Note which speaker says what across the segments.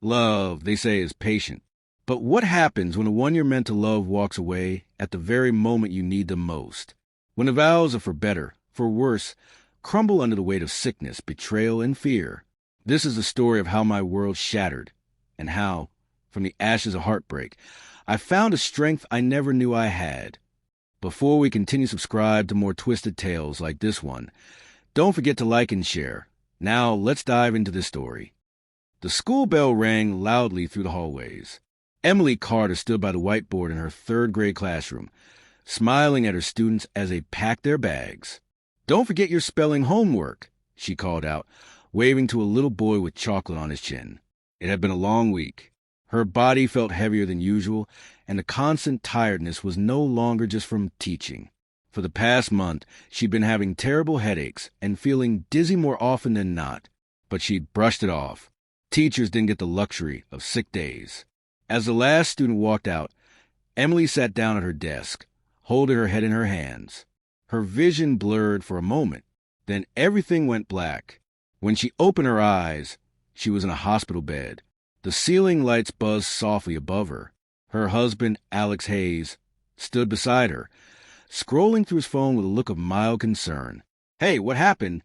Speaker 1: Love, they say, is patient. But what happens when the one you're meant to love walks away at the very moment you need them most? When the vows are for better, for worse, crumble under the weight of sickness, betrayal, and fear. This is the story of how my world shattered, and how, from the ashes of heartbreak, I found a strength I never knew I had. Before we continue, subscribe to more twisted tales like this one. Don't forget to like and share. Now, let's dive into this story. The school bell rang loudly through the hallways. Emily Carter stood by the whiteboard in her third-grade classroom, smiling at her students as they packed their bags. "Don't forget your spelling homework," she called out, waving to a little boy with chocolate on his chin. It had been a long week. Her body felt heavier than usual, and the constant tiredness was no longer just from teaching. For the past month, she'd been having terrible headaches and feeling dizzy more often than not, but she'd brushed it off. Teachers didn't get the luxury of sick days. As the last student walked out, Emily sat down at her desk, holding her head in her hands. Her vision blurred for a moment, then everything went black. When she opened her eyes, she was in a hospital bed. The ceiling lights buzzed softly above her. Her husband, Alex Hayes, stood beside her, scrolling through his phone with a look of mild concern. "Hey, what happened?"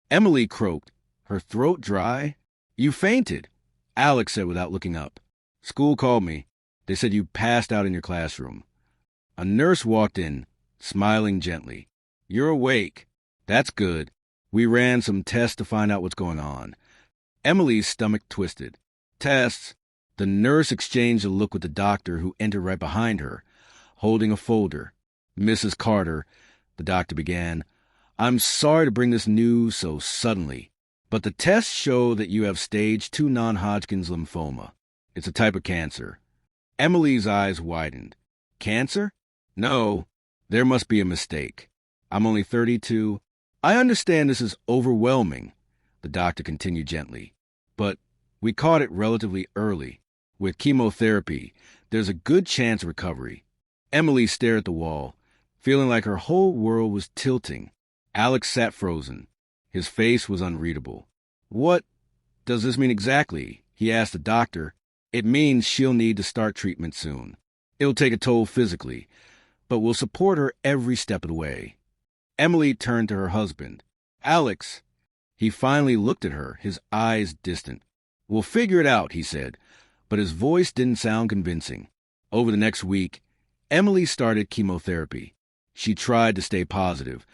Speaker 1: Emily croaked, her throat dry. "You fainted," Alex said without looking up. "School called me. They said you passed out in your classroom." A nurse walked in, smiling gently. "You're awake. That's good. We ran some tests to find out what's going on." Emily's stomach twisted. "Tests?" The nurse exchanged a look with the doctor, who entered right behind her, holding a folder. "Mrs. Carter," the doctor began, "I'm sorry to bring this news so suddenly, but the tests show that you have stage 2 non-Hodgkin's lymphoma. It's a type of cancer." Emily's eyes widened. "Cancer? No, there must be a mistake. I'm only 32. I understand this is overwhelming," the doctor continued gently, "but we caught it relatively early. With chemotherapy, there's a good chance of recovery." Emily stared at the wall, feeling like her whole world was tilting. Alex sat frozen. His face was unreadable. "What does this mean exactly?" he asked the doctor. "It means she'll need to start treatment soon. It'll take a toll physically, but we'll support her every step of the way." Emily turned to her husband. "Alex." He finally looked at her, his eyes distant. "We'll figure it out," he said, but his voice didn't sound convincing. Over the next week, Emily started chemotherapy. She tried to stay positive,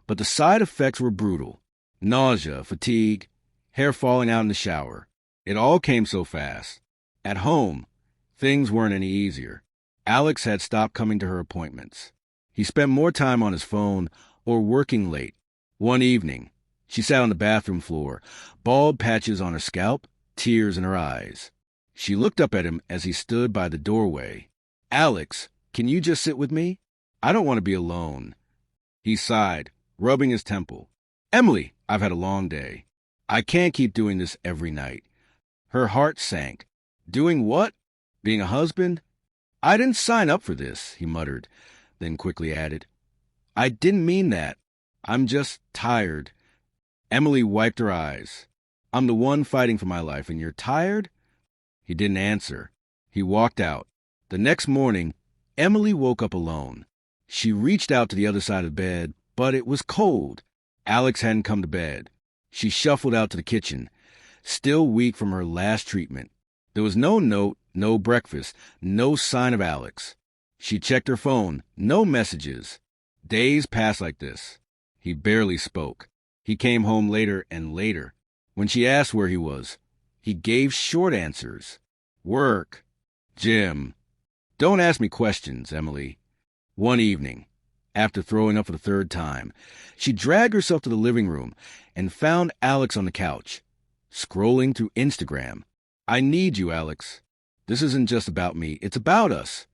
Speaker 1: but the side effects were brutal. Nausea, fatigue, hair falling out in the shower. It all came so fast. At home, things weren't any easier. Alex had stopped coming to her appointments. He spent more time on his phone or working late. One evening, she sat on the bathroom floor, bald patches on her scalp, tears in her eyes. She looked up at him as he stood by the doorway. "Alex, can you just sit with me? I don't want to be alone." He sighed, rubbing his temple. "Emily, I've had a long day. I can't keep doing this every night." Her heart sank. "Doing what? Being a husband? I didn't sign up for this," he muttered, then quickly added, "I didn't mean that. I'm just tired." Emily wiped her eyes. "I'm the one fighting for my life, and you're tired?" He didn't answer. He walked out. The next morning, Emily woke up alone. She reached out to the other side of the bed, but it was cold. Alex hadn't come to bed. She shuffled out to the kitchen, still weak from her last treatment. There was no note, no breakfast, no sign of Alex. She checked her phone, no messages. Days passed like this. He barely spoke. He came home later and later. When she asked where he was, he gave short answers. "Work. Gym. Don't ask me questions, Emily." One evening, after throwing up for the third time, she dragged herself to the living room and found Alex on the couch, scrolling through Instagram. "I need you, Alex. This isn't just about me. It's about us."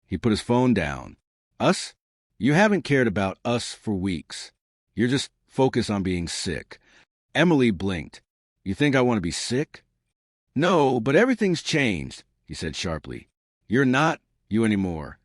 Speaker 1: He put his phone down. "Us? You haven't cared about us for weeks. You're just focused on being sick." Emily blinked. "You think I want to be sick?" "No, but everything's changed," he said sharply. "You're not you anymore."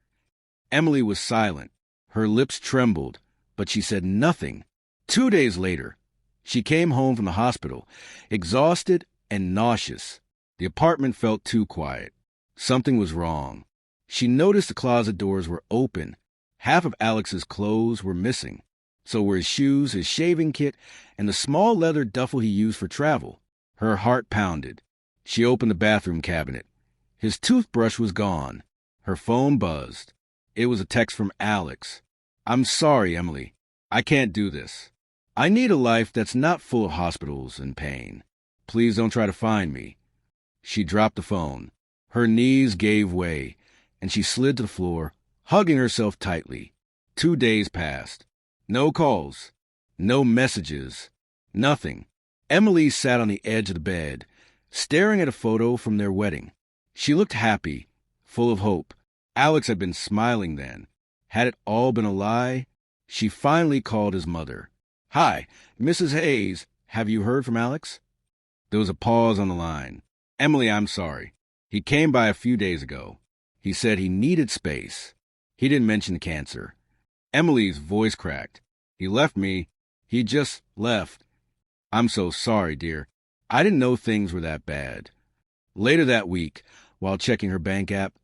Speaker 1: Emily was silent. Her lips trembled, but she said nothing. 2 days later, she came home from the hospital, exhausted and nauseous. The apartment felt too quiet. Something was wrong. She noticed the closet doors were open. Half of Alex's clothes were missing. So were his shoes, his shaving kit, and the small leather duffel he used for travel. Her heart pounded. She opened the bathroom cabinet. His toothbrush was gone. Her phone buzzed. It was a text from Alex. "I'm sorry, Emily. I can't do this. I need a life that's not full of hospitals and pain. Please don't try to find me." She dropped the phone. Her knees gave way, and she slid to the floor, hugging herself tightly. 2 days passed. No calls. No messages. Nothing. Emily sat on the edge of the bed, staring at a photo from their wedding. She looked happy, full of hope. Alex had been smiling then. Had it all been a lie? She finally called his mother. "Hi, Mrs. Hayes. Have you heard from Alex?" There was a pause on the line. "Emily, I'm sorry. He came by a few days ago. He said he needed space. He didn't mention cancer." Emily's voice cracked. "He left me. He just left. I'm so sorry, dear. I didn't know things were that bad." Later that week, while checking her bank app,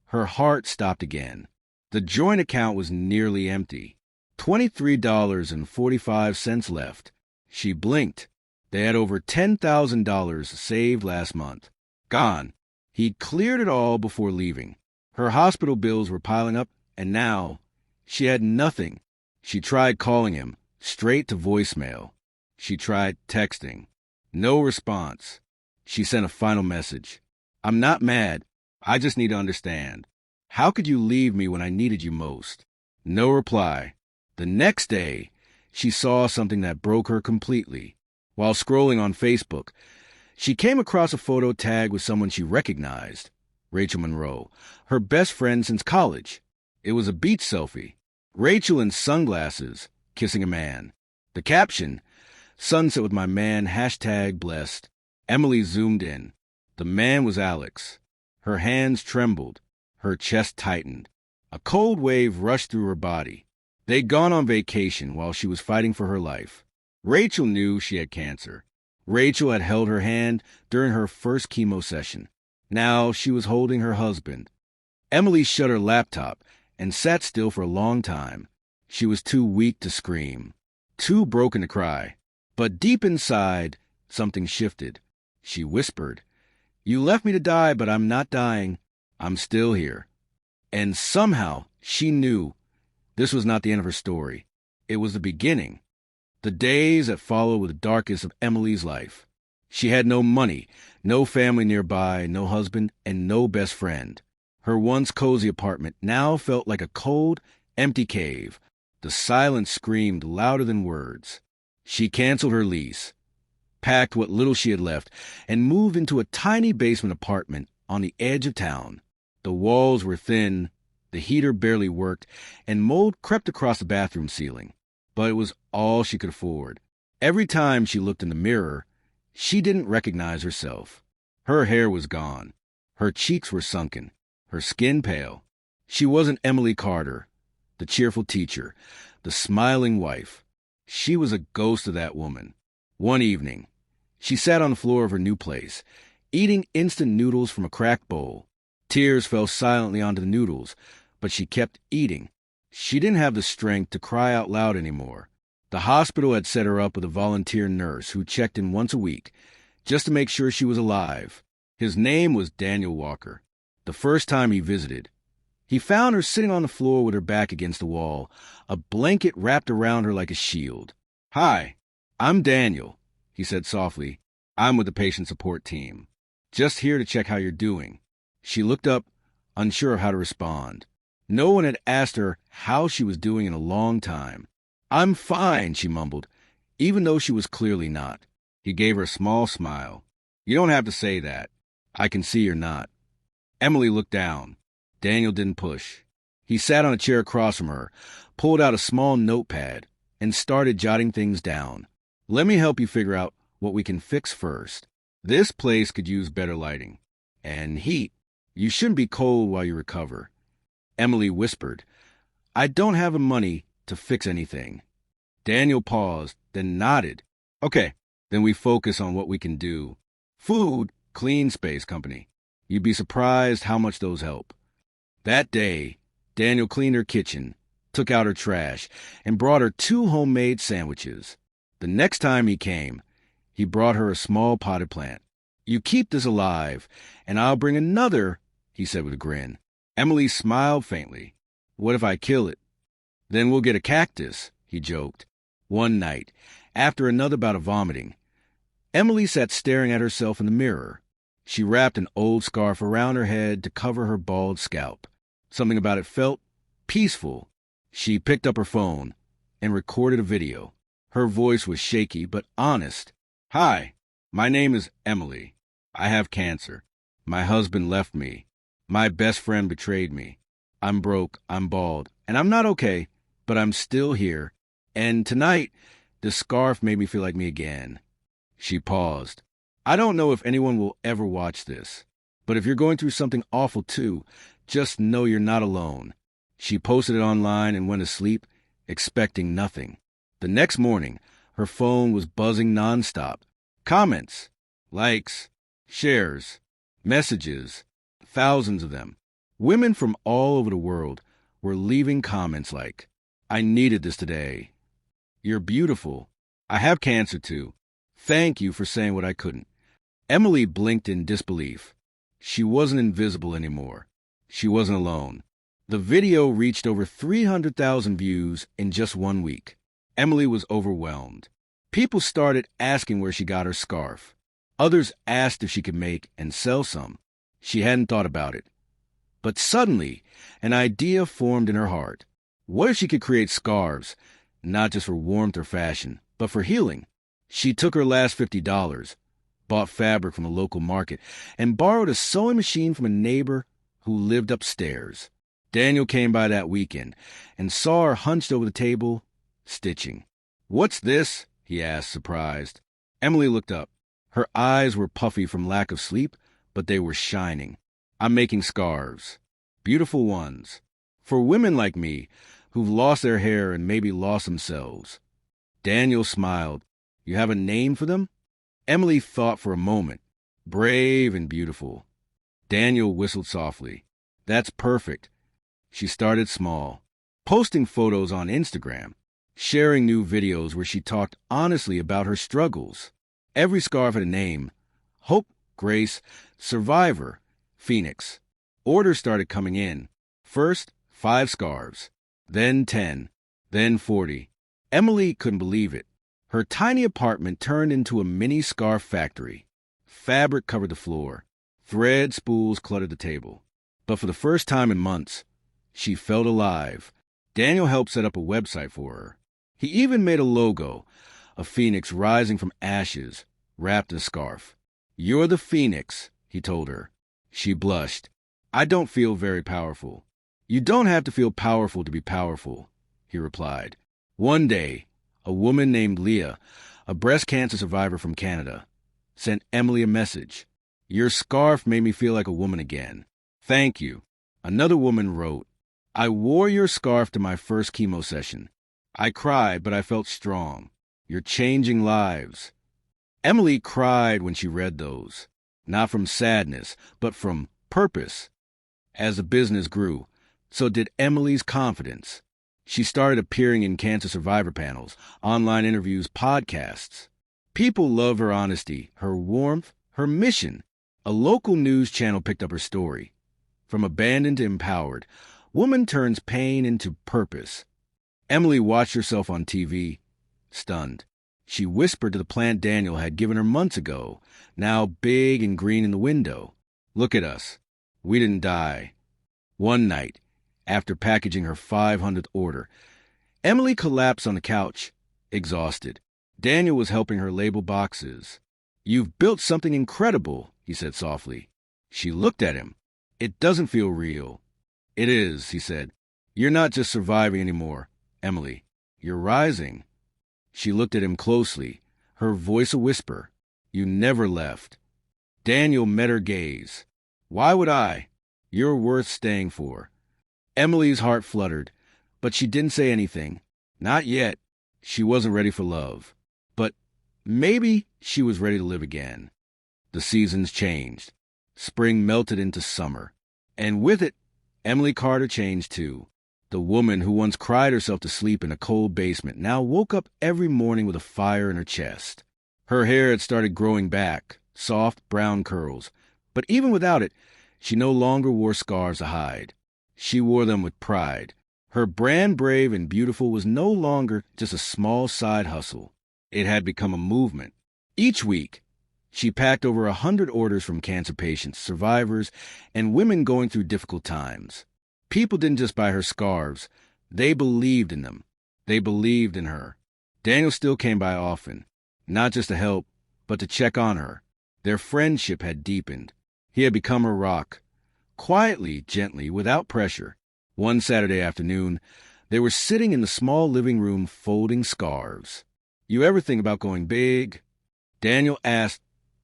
Speaker 1: her heart stopped again. The joint account was nearly empty. $23.45 left. She blinked. They had over $10,000 saved last month. Gone. He'd cleared it all before leaving. Her hospital bills were piling up, and now she had nothing. She tried calling him, straight to voicemail. She tried texting. No response. She sent a final message. "I'm not mad. I just need to understand. How could you leave me when I needed you most?" No reply. The next day, she saw something that broke her completely. While scrolling on Facebook, she came across a photo tagged with someone she recognized. Rachel Monroe, her best friend since college. It was a beach selfie. Rachel in sunglasses, kissing a man. The caption, "Sunset with my man, #blessed." Emily zoomed in. The man was Alex. Her hands trembled. Her chest tightened. A cold wave rushed through her body. They'd gone on vacation while she was fighting for her life. Rachel knew she had cancer. Rachel had held her hand during her first chemo session. Now she was holding her husband. Emily shut her laptop and sat still for a long time. She was too weak to scream, too broken to cry. But deep inside, something shifted. She whispered, "You left me to die, but I'm not dying. I'm still here." And somehow she knew this was not the end of her story. It was the beginning. The days that followed were the darkest of Emily's life. She had no money, no family nearby, no husband, and no best friend. Her once cozy apartment now felt like a cold, empty cave. The silence screamed louder than words. She canceled her lease, packed what little she had left, and moved into a tiny basement apartment on the edge of town. The walls were thin, the heater barely worked, and mold crept across the bathroom ceiling. But it was all she could afford. Every time she looked in the mirror, she didn't recognize herself. Her hair was gone. Her cheeks were sunken. Her skin pale. She wasn't Emily Carter, the cheerful teacher, the smiling wife. She was a ghost of that woman. One evening, she sat on the floor of her new place, eating instant noodles from a cracked bowl. Tears fell silently onto the noodles, but she kept eating. She didn't have the strength to cry out loud anymore. The hospital had set her up with a volunteer nurse who checked in once a week, just to make sure she was alive. His name was Daniel Walker. The first time he visited, he found her sitting on the floor with her back against the wall, a blanket wrapped around her like a shield. "Hi, I'm Daniel," he said softly. "I'm with the patient support team. Just here to check how you're doing." She looked up, unsure of how to respond. No one had asked her how she was doing in a long time. "I'm fine," she mumbled, even though she was clearly not. He gave her a small smile. "You don't have to say that. I can see you're not." Emily looked down. Daniel didn't push. He sat on a chair across from her, pulled out a small notepad, and started jotting things down. "Let me help you figure out what we can fix first. This place could use better lighting. And heat. You shouldn't be cold while you recover." Emily whispered, "I don't have the money to fix anything." Daniel paused, then nodded. "Okay, then we focus on what we can do. Food, Clean Space Company. You'd be surprised how much those help. That day, Daniel cleaned her kitchen, took out her trash, and brought her 2 homemade sandwiches. The next time he came, he brought her a small potted plant. You keep this alive, and I'll bring another, he said with a grin. Emily smiled faintly. What if I kill it? Then we'll get a cactus, he joked. One night, after another bout of vomiting, Emily sat staring at herself in the mirror. She wrapped an old scarf around her head to cover her bald scalp. Something about it felt peaceful. She picked up her phone and recorded a video. Her voice was shaky but honest. Hi, my name is Emily. I have cancer. My husband left me. My best friend betrayed me. I'm broke, I'm bald, and I'm not okay, but I'm still here. And tonight, the scarf made me feel like me again. She paused. I don't know if anyone will ever watch this, but if you're going through something awful too, just know you're not alone. She posted it online and went to sleep, expecting nothing. The next morning, her phone was buzzing nonstop. Comments, likes, shares, messages, thousands of them. Women from all over the world were leaving comments like, I needed this today. You're beautiful. I have cancer too. Thank you for saying what I couldn't. Emily blinked in disbelief. She wasn't invisible anymore. She wasn't alone. The video reached over 300,000 views in just 1 week. Emily was overwhelmed. People started asking where she got her scarf. Others asked if she could make and sell some. She hadn't thought about it. But suddenly, an idea formed in her heart. What if she could create scarves, not just for warmth or fashion, but for healing? She took her last $50, bought fabric from a local market, and borrowed a sewing machine from a neighbor who lived upstairs. Daniel came by that weekend and saw her hunched over the table, stitching. What's this? He asked, surprised. Emily looked up. Her eyes were puffy from lack of sleep, but they were shining. I'm making scarves. Beautiful ones. For women like me, who've lost their hair and maybe lost themselves. Daniel smiled. You have a name for them? Emily thought for a moment. Brave and beautiful. Daniel whistled softly. That's perfect. She started small, posting photos on Instagram, sharing new videos where she talked honestly about her struggles. Every scarf had a name: Hope, Grace, Survivor, Phoenix. Orders started coming in. First, 5 scarves, then 10, then 40. Emily couldn't believe it. Her tiny apartment turned into a mini scarf factory. Fabric covered the floor. Thread spools cluttered the table. But for the first time in months, she felt alive. Daniel helped set up a website for her. He even made a logo, a phoenix rising from ashes, wrapped in a scarf. You're the phoenix, he told her. She blushed. I don't feel very powerful. You don't have to feel powerful to be powerful, he replied. One day, a woman named Leah, a breast cancer survivor from Canada, sent Emily a message. Your scarf made me feel like a woman again. Thank you. Another woman wrote, I wore your scarf to my first chemo session. I cried, but I felt strong. You're changing lives. Emily cried when she read those, not from sadness, but from purpose. As the business grew, so did Emily's confidence. She started appearing in cancer survivor panels, online interviews, podcasts. People love her honesty, her warmth, her mission. A local news channel picked up her story. From abandoned to empowered, woman turns pain into purpose. Emily watched herself on TV, stunned. She whispered to the plant Daniel had given her months ago, now big and green in the window. Look at us. We didn't die. One night, after packaging her 500th order, Emily collapsed on the couch, exhausted. Daniel was helping her label boxes. You've built something incredible, he said softly. She looked at him. It doesn't feel real. It is, he said. You're not just surviving anymore, Emily. You're rising. She looked at him closely, her voice a whisper. You never left. Daniel met her gaze. Why would I? You're worth staying for. Emily's heart fluttered, but she didn't say anything. Not yet. She wasn't ready for love. But maybe she was ready to live again. The seasons changed. Spring melted into summer. And with it, Emily Carter changed too. The woman who once cried herself to sleep in a cold basement now woke up every morning with a fire in her chest. Her hair had started growing back, soft brown curls. But even without it, she no longer wore scarves to hide. She wore them with pride. Her brand Brave and Beautiful was no longer just a small side hustle. It had become a movement. Each week, she packed over 100 orders from cancer patients, survivors, and women going through difficult times. People didn't just buy her scarves. They believed in them. They believed in her. Daniel still came by often, not just to help, but to check on her. Their friendship had deepened. He had become her rock. Quietly, gently, without pressure. One Saturday afternoon, they were sitting in the small living room folding scarves. "You ever think about going big?" Daniel asked,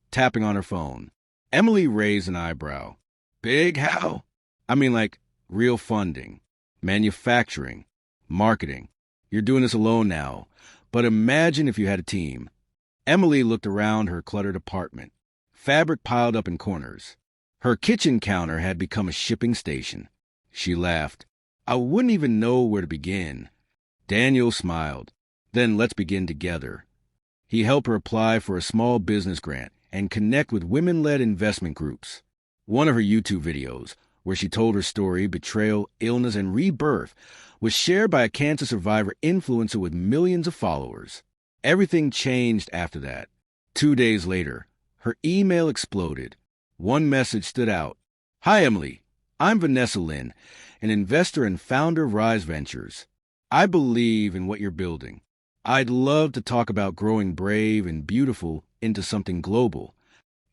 Speaker 1: tapping on her phone. Emily raised an eyebrow. "Big how?" "I mean like real funding, manufacturing, marketing. You're doing this alone now, but imagine if you had a team." Emily looked around her cluttered apartment. Fabric piled up in corners. Her kitchen counter had become a shipping station. She laughed. "I wouldn't even know where to begin." Daniel smiled. "Then let's begin together." He helped her apply for a small business grant and connect with women-led investment groups. One of her YouTube videos, where she told her story, betrayal, illness, and rebirth, was shared by a cancer survivor influencer with millions of followers. Everything changed after that. 2 days later, her email exploded. One message stood out. "Hi, Emily. I'm Vanessa Lynn, an investor and founder of Rise Ventures. I believe in what you're building. I'd love to talk about growing Brave and Beautiful into something global."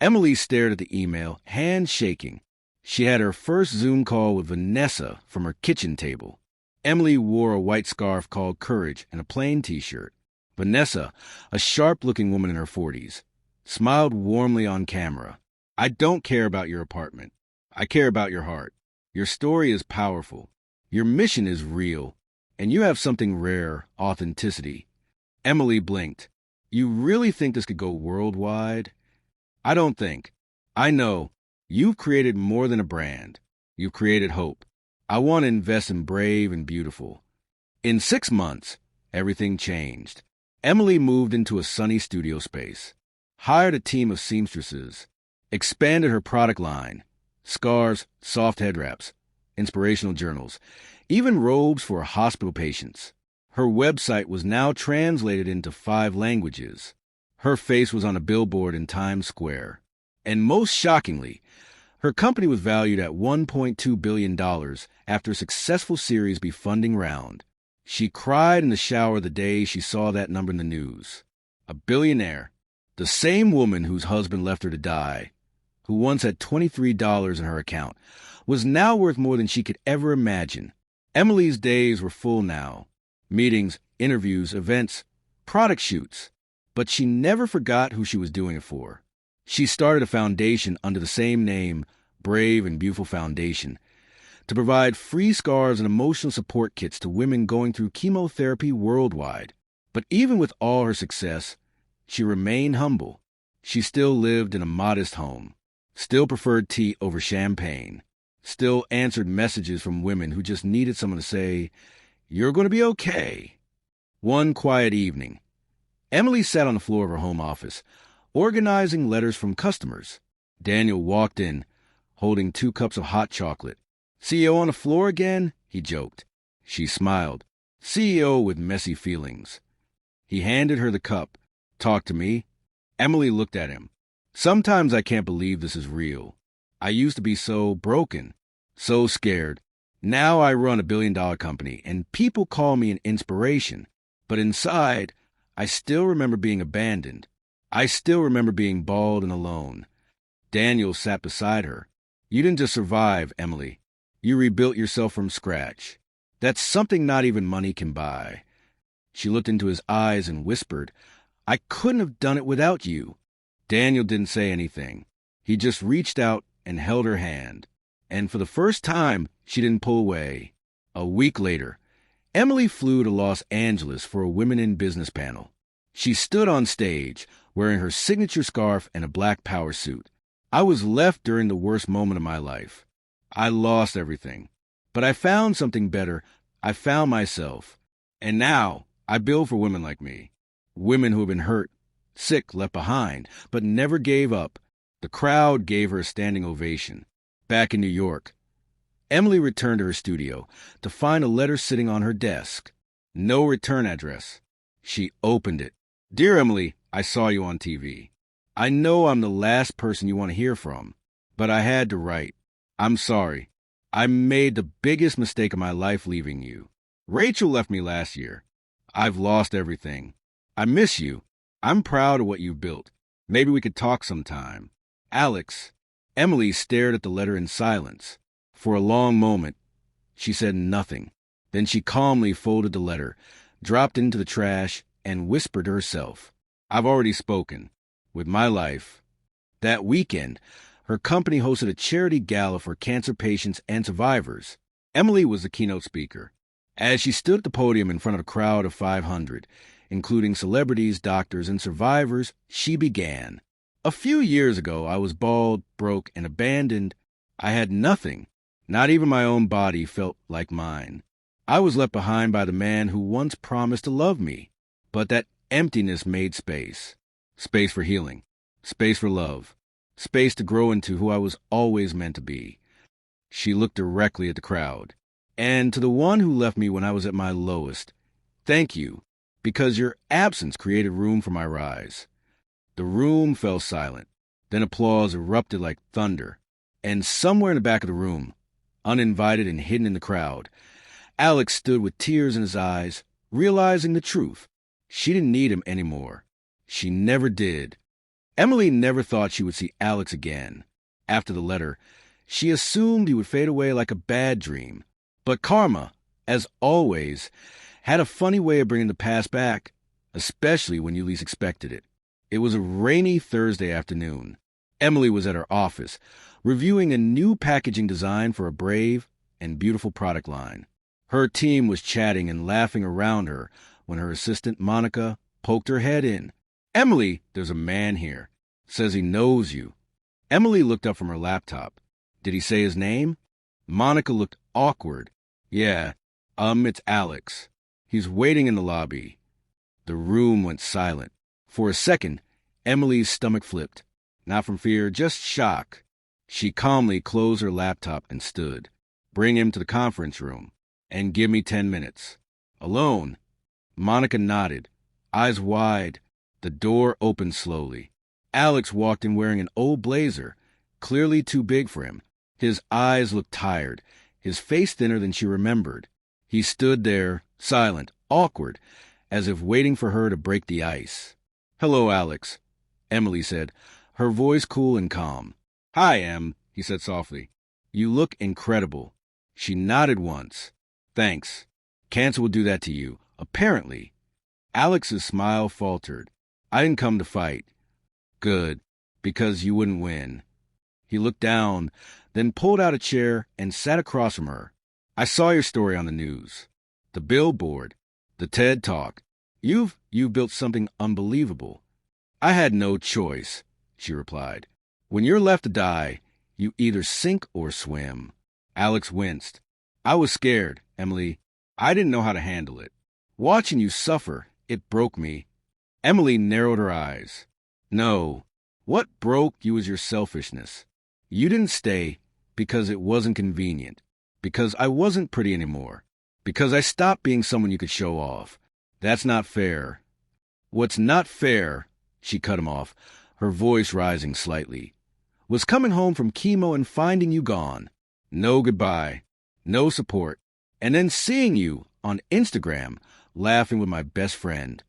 Speaker 1: Emily stared at the email, hands shaking. She had her first Zoom call with Vanessa from her kitchen table. Emily wore a white scarf called Courage and a plain T-shirt. Vanessa, a sharp-looking woman in her 40s, smiled warmly on camera. "I don't care about your apartment. I care about your heart. Your story is powerful. Your mission is real. And you have something rare, authenticity." Emily blinked. "You really think this could go worldwide?" "I don't think. I know. You've created more than a brand. You've created hope. I want to invest in Brave and Beautiful." In 6 months, everything changed. Emily moved into a sunny studio space, hired a team of seamstresses, expanded her product line, scarves, soft head wraps, inspirational journals, even robes for hospital patients. Her website was now translated into 5 languages. Her face was on a billboard in Times Square. And most shockingly, her company was valued at $1.2 billion after a successful Series B funding round. She cried in the shower the day she saw that number in the news. A billionaire, the same woman whose husband left her to die, who once had $23 in her account, was now worth more than she could ever imagine. Emily's days were full now. Meetings, interviews, events, product shoots. But she never forgot who she was doing it for. She started a foundation under the same name, Brave and Beautiful Foundation, to provide free scarves and emotional support kits to women going through chemotherapy worldwide. But even with all her success, she remained humble. She still lived in a modest home, still preferred tea over champagne, still answered messages from women who just needed someone to say, "You're going to be okay." One quiet evening, Emily sat on the floor of her home office, organizing letters from customers. Daniel walked in, holding 2 cups of hot chocolate. "CEO on the floor again?" he joked. She smiled. CEO with messy feelings. He handed her the cup. "Talk to me." Emily looked at him. "Sometimes I can't believe this is real. I used to be so broken, so scared. Now I run a billion-dollar company, and people call me an inspiration. But inside, I still remember being abandoned. I still remember being bald and alone." Daniel sat beside her. "You didn't just survive, Emily. You rebuilt yourself from scratch. That's something not even money can buy." She looked into his eyes and whispered, "I couldn't have done it without you." Daniel didn't say anything. He just reached out and held her hand. And for the first time, she didn't pull away. A week later, Emily flew to Los Angeles for a Women in Business panel. She stood on stage, wearing her signature scarf and a black power suit. I was left during the worst moment of my life. I lost everything. But I found something better. I found myself. And now I build for women like me. Women who have been hurt, sick, left behind, but never gave up. The crowd gave her a standing ovation. Back in New York, Emily returned to her studio to find a letter sitting on her desk. No return address. She opened it. Dear Emily, I saw you on TV. I know I'm the last person you want to hear from, but I had to write. I'm sorry. I made the biggest mistake of my life leaving you. Rachel left me last year. I've lost everything. I miss you. I'm proud of what you've built. Maybe we could talk sometime. Alex. Emily stared at the letter in silence. For a long moment, she said nothing. Then she calmly folded the letter, dropped it into the trash, and whispered to herself, I've already spoken. With my life. That weekend, her company hosted a charity gala for cancer patients and survivors. Emily was the keynote speaker. As she stood at the podium in front of a crowd of 500, including celebrities, doctors, and survivors, she began. A few years ago, I was bald, broke, and abandoned. I had nothing. Not even my own body felt like mine. I was left behind by the man who once promised to love me. But that emptiness made space. Space for healing. Space for love. Space to grow into who I was always meant to be. She looked directly at the crowd. And to the one who left me when I was at my lowest, thank you, because your absence created room for my rise. The room fell silent. Then applause erupted like thunder. And somewhere in the back of the room, uninvited and hidden in the crowd, Alex stood with tears in his eyes, realizing the truth. She didn't need him anymore. She never did. Emily never thought she would see Alex again. After the letter, she assumed he would fade away like a bad dream. But karma, as always, had a funny way of bringing the past back, especially when you least expected it. It was a rainy Thursday afternoon. Emily was at her office, reviewing a new packaging design for a brave and beautiful product line. Her team was chatting and laughing around her when her assistant, Monica, poked her head in. Emily, there's a man here. Says he knows you. Emily looked up from her laptop. Did he say his name? Monica looked awkward. Yeah, it's Alex. He's waiting in the lobby. The room went silent. For a second, Emily's stomach flipped. Not from fear, just shock. She calmly closed her laptop and stood. Bring him to the conference room. And give me 10 minutes. Alone. Monica nodded, eyes wide. The door opened slowly. Alex walked in wearing an old blazer, clearly too big for him. His eyes looked tired, his face thinner than she remembered. He stood there, silent, awkward, as if waiting for her to break the ice. Hello, Alex, Emily said, her voice cool and calm. Hi, Em, he said softly. You look incredible. She nodded once. Thanks. Cancer will do that to you, apparently. Alex's smile faltered. I didn't come to fight. Good, because you wouldn't win. He looked down, then pulled out a chair and sat across from her. I saw your story on the news. The billboard, the TED Talk. You've built something unbelievable. I had no choice, she replied. When you're left to die, you either sink or swim. Alex winced. I was scared, Emily. I didn't know how to handle it. Watching you suffer, it broke me. Emily narrowed her eyes. No, what broke you was your selfishness. You didn't stay because it wasn't convenient, because I wasn't pretty anymore, because I stopped being someone you could show off. That's not fair. What's not fair, she cut him off, her voice rising slightly, was coming home from chemo and finding you gone. No goodbye, no support, and then seeing you on Instagram laughing with my best friend.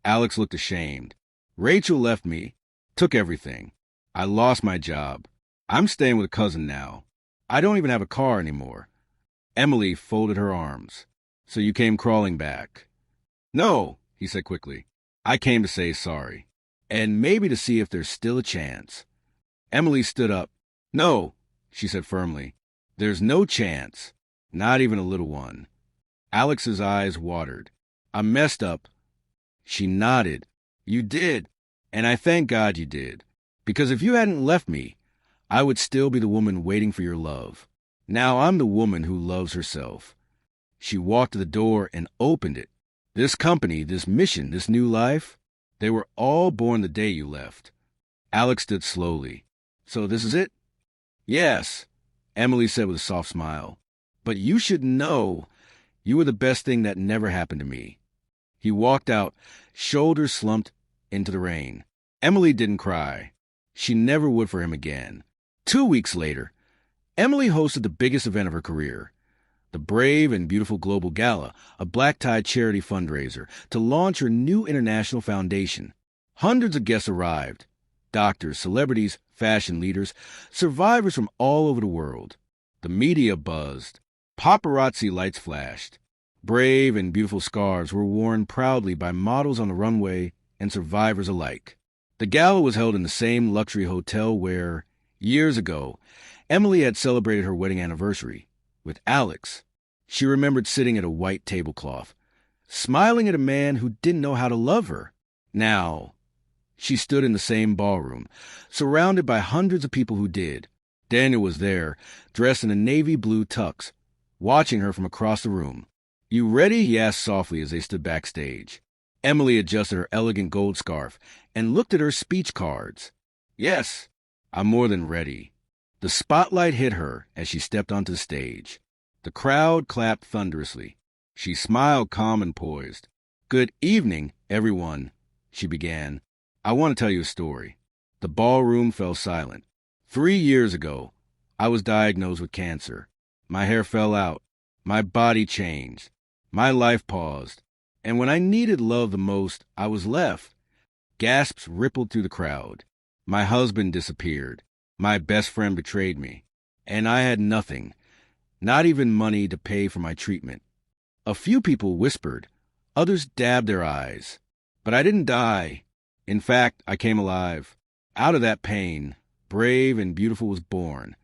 Speaker 1: Alex looked ashamed. Rachel left me, took everything. I lost my job. I'm staying with a cousin now. I don't even have a car anymore. Emily folded her arms. So you came crawling back. No, he said quickly. I came to say sorry. And maybe to see if there's still a chance. Emily stood up. No, she said firmly. There's no chance. Not even a little one. Alex's eyes watered. I messed up. She nodded. You did. And I thank God you did. Because if you hadn't left me, I would still be the woman waiting for your love. Now I'm the woman who loves herself. She walked to the door and opened it. This company, this mission, this new life, they were all born the day you left. Alex stood slowly. So this is it? Yes, Emily said with a soft smile. But you should know you were the best thing that never happened to me. He walked out, shoulders slumped into the rain. Emily didn't cry. She never would for him again. 2 weeks later, Emily hosted the biggest event of her career, the Brave and Beautiful Global Gala, a black-tie charity fundraiser to launch her new international foundation. Hundreds of guests arrived: doctors, celebrities, fashion leaders, survivors from all over the world. The media buzzed. Paparazzi lights flashed. Brave and beautiful scarves were worn proudly by models on the runway and survivors alike. The gala was held in the same luxury hotel where, years ago, Emily had celebrated her wedding anniversary with Alex. She remembered sitting at a white tablecloth, smiling at a man who didn't know how to love her. Now, she stood in the same ballroom, surrounded by hundreds of people who did. Daniel was there, dressed in a navy blue tux, watching her from across the room. "You ready?" he asked softly as they stood backstage. Emily adjusted her elegant gold scarf and looked at her speech cards. "Yes, I'm more than ready." The spotlight hit her as she stepped onto the stage. The crowd clapped thunderously. She smiled calm and poised. "Good evening, everyone," she began. "I want to tell you a story." The ballroom fell silent. 3 years ago, I was diagnosed with cancer. My hair fell out. My body changed. My life paused. And when I needed love the most, I was left. Gasps rippled through the crowd. My husband disappeared. My best friend betrayed me. And I had nothing, not even money to pay for my treatment. A few people whispered. Others dabbed their eyes. But I didn't die. In fact, I came alive. Out of that pain, Brave and Beautiful was born.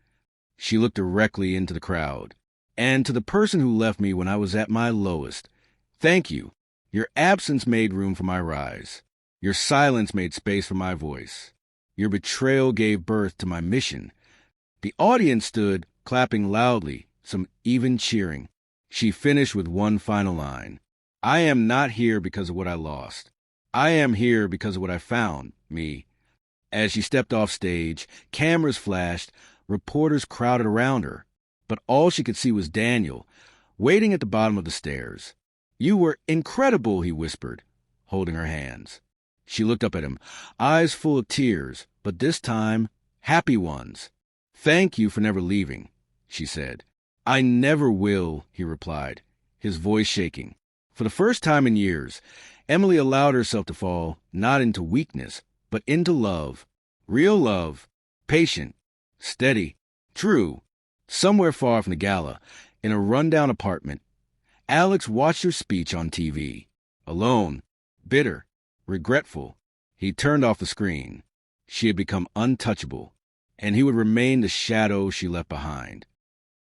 Speaker 1: She looked directly into the crowd. And to the person who left me when I was at my lowest, thank you. Your absence made room for my rise. Your silence made space for my voice. Your betrayal gave birth to my mission. The audience stood, clapping loudly, some even cheering. She finished with one final line. "I am not here because of what I lost. I am here because of what I found, me." As she stepped off stage, cameras flashed, reporters crowded around her. But all she could see was Daniel, waiting at the bottom of the stairs. "You were incredible," he whispered, holding her hands. She looked up at him, eyes full of tears, but this time, happy ones. "Thank you for never leaving," she said. "I never will," he replied, his voice shaking. For the first time in years, Emily allowed herself to fall not into weakness, but into love. Real love, patient, steady, true. Somewhere far from the gala, in a rundown apartment, Alex watched her speech on TV. Alone, bitter, regretful, he turned off the screen. She had become untouchable, and he would remain the shadow she left behind.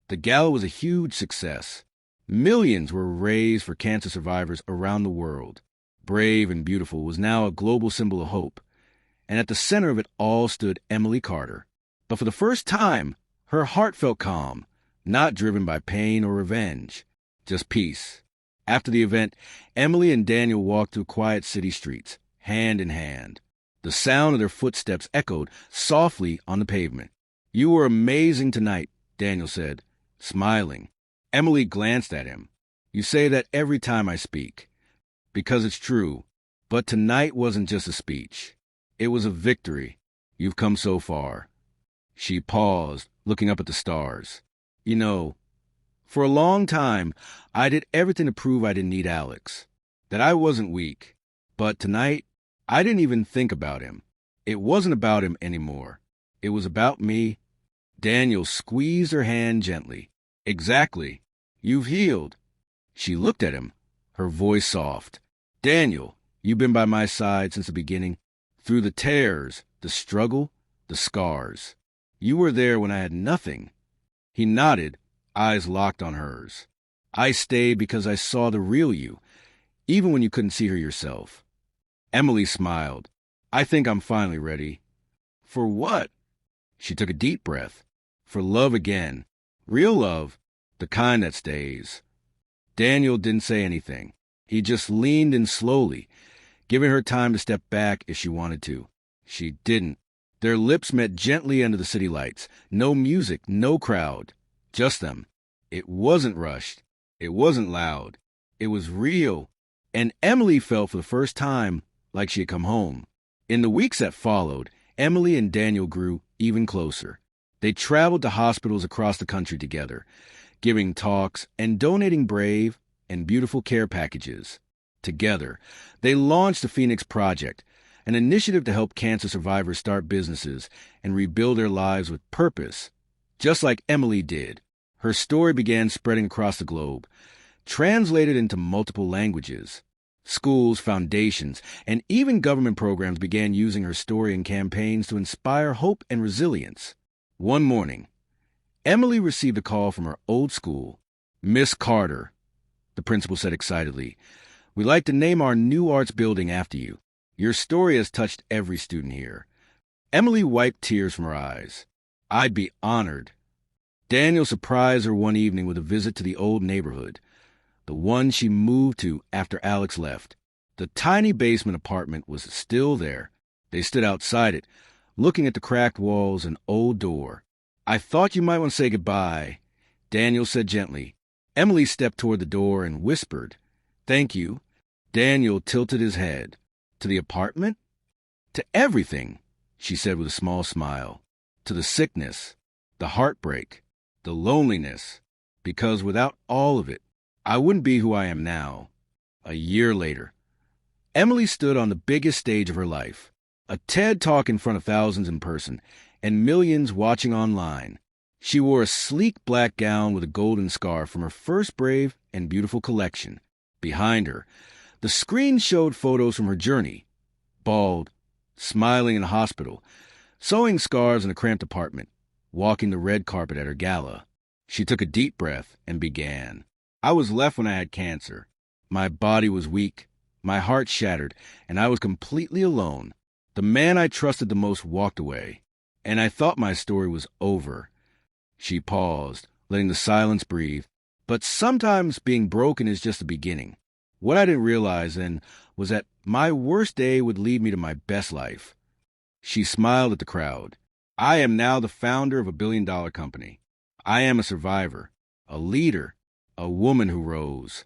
Speaker 1: The gala was a huge success. Millions were raised for cancer survivors around the world. Brave and Beautiful was now a global symbol of hope, and at the center of it all stood Emily Carter. But for the first time, her heart felt calm, not driven by pain or revenge, just peace. After the event, Emily and Daniel walked through quiet city streets, hand in hand. The sound of their footsteps echoed softly on the pavement. "You were amazing tonight," Daniel said, smiling. Emily glanced at him. "You say that every time I speak, because it's true. But tonight wasn't just a speech. It was a victory. You've come so far." She paused, looking up at the stars. "You know, for a long time, I did everything to prove I didn't need Alex, that I wasn't weak. But tonight, I didn't even think about him. It wasn't about him anymore. It was about me." Daniel squeezed her hand gently. "Exactly. You've healed." She looked at him, her voice soft. "Daniel, you've been by my side since the beginning, through the tears, the struggle, the scars. You were there when I had nothing." He nodded, eyes locked on hers. "I stayed because I saw the real you, even when you couldn't see her yourself." Emily smiled. I think I'm finally ready. For what? She took a deep breath. For love again. Real love, the kind that stays. Daniel didn't say anything. He just leaned in slowly, giving her time to step back if she wanted to. She didn't. Their lips met gently under the city lights. No music, no crowd. Just them. It wasn't rushed. It wasn't loud. It was real. And Emily felt for the first time like she had come home. In the weeks that followed, Emily and Daniel grew even closer. They traveled to hospitals across the country together, giving talks and donating brave and beautiful care packages. Together, they launched the Phoenix Project, an initiative to help cancer survivors start businesses and rebuild their lives with purpose, just like Emily did. Her story began spreading across the globe, translated into multiple languages. Schools, foundations, and even government programs began using her story in campaigns to inspire hope and resilience. One morning, Emily received a call from her old school. "Miss Carter," the principal said excitedly, "we'd like to name our new arts building after you. Your story has touched every student here." Emily wiped tears from her eyes. "I'd be honored." Daniel surprised her one evening with a visit to the old neighborhood, the one she moved to after Alex left. The tiny basement apartment was still there. They stood outside it, looking at the cracked walls and old door. "I thought you might want to say goodbye," Daniel said gently. Emily stepped toward the door and whispered, "Thank you." Daniel tilted his head. "To the apartment?" "To everything," she said with a small smile. "To the sickness, the heartbreak, the loneliness. Because without all of it, I wouldn't be who I am now." A year later, Emily stood on the biggest stage of her life. A TED Talk in front of thousands in person and millions watching online. She wore a sleek black gown with a golden scarf from her first brave and beautiful collection. Behind her, the screen showed photos from her journey. Bald, smiling in a hospital, sewing scars in a cramped apartment, walking the red carpet at her gala. She took a deep breath and began. "I was left when I had cancer. My body was weak, my heart shattered, and I was completely alone. The man I trusted the most walked away, and I thought my story was over." She paused, letting the silence breathe. "But sometimes being broken is just the beginning. What I didn't realize then was that my worst day would lead me to my best life." She smiled at the crowd. "I am now the founder of a billion-dollar company. I am a survivor, a leader, a woman who rose."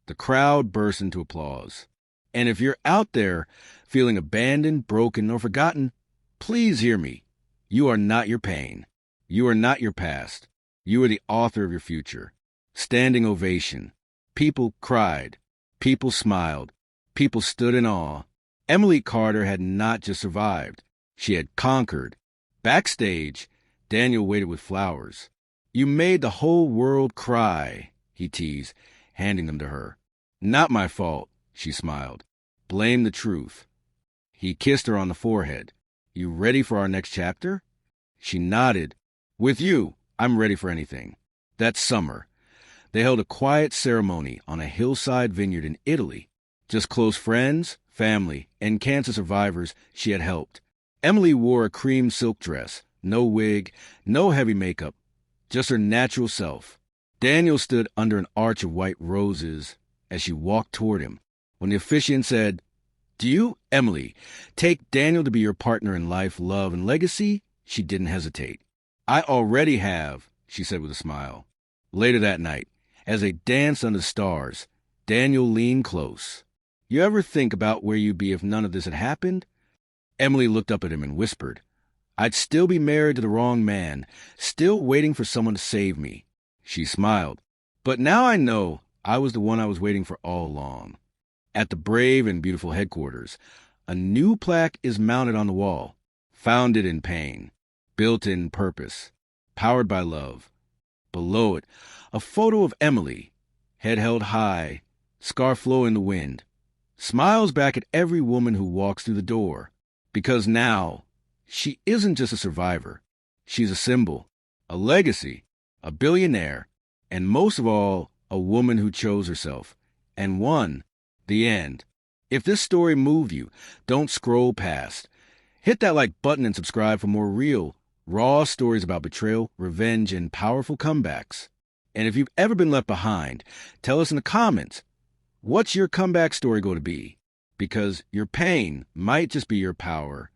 Speaker 1: The crowd burst into applause. And if you're out there feeling abandoned, broken, or forgotten, please hear me. You are not your pain. You are not your past. You are the author of your future. Standing ovation. People cried. People smiled. People stood in awe. Emily Carter had not just survived. She had conquered. Backstage, Daniel waited with flowers. "You made the whole world cry," he teased, handing them to her. "Not my fault," she smiled. "Blame the truth." He kissed her on the forehead. "You ready for our next chapter?" She nodded. "With you, I'm ready for anything." That summer, they held a quiet ceremony on a hillside vineyard in Italy. Just close friends, family, and cancer survivors she had helped. Emily wore a cream silk dress, no wig, no heavy makeup, just her natural self. Daniel stood under an arch of white roses as she walked toward him. When the officiant said, "Do you, Emily, take Daniel to be your partner in life, love, and legacy?" she didn't hesitate. "I already have," she said with a smile. Later that night, as they danced under the stars, Daniel leaned close. "You ever think about where you'd be if none of this had happened?" Emily looked up at him and whispered, "I'd still be married to the wrong man, still waiting for someone to save me." She smiled. "But now I know I was the one I was waiting for all along." At the brave and beautiful headquarters, a new plaque is mounted on the wall. Founded in pain, built in purpose, powered by love. Below it, a photo of Emily, head held high, scarf flowing in the wind, smiles back at every woman who walks through the door. Because now, she isn't just a survivor. She's a symbol, a legacy, a billionaire, and most of all, a woman who chose herself and won. The end. If this story moved you, don't scroll past. Hit that like button and subscribe for more real, raw stories about betrayal, revenge, and powerful comebacks. And if you've ever been left behind, tell us in the comments, what's your comeback story going to be? Because your pain might just be your power.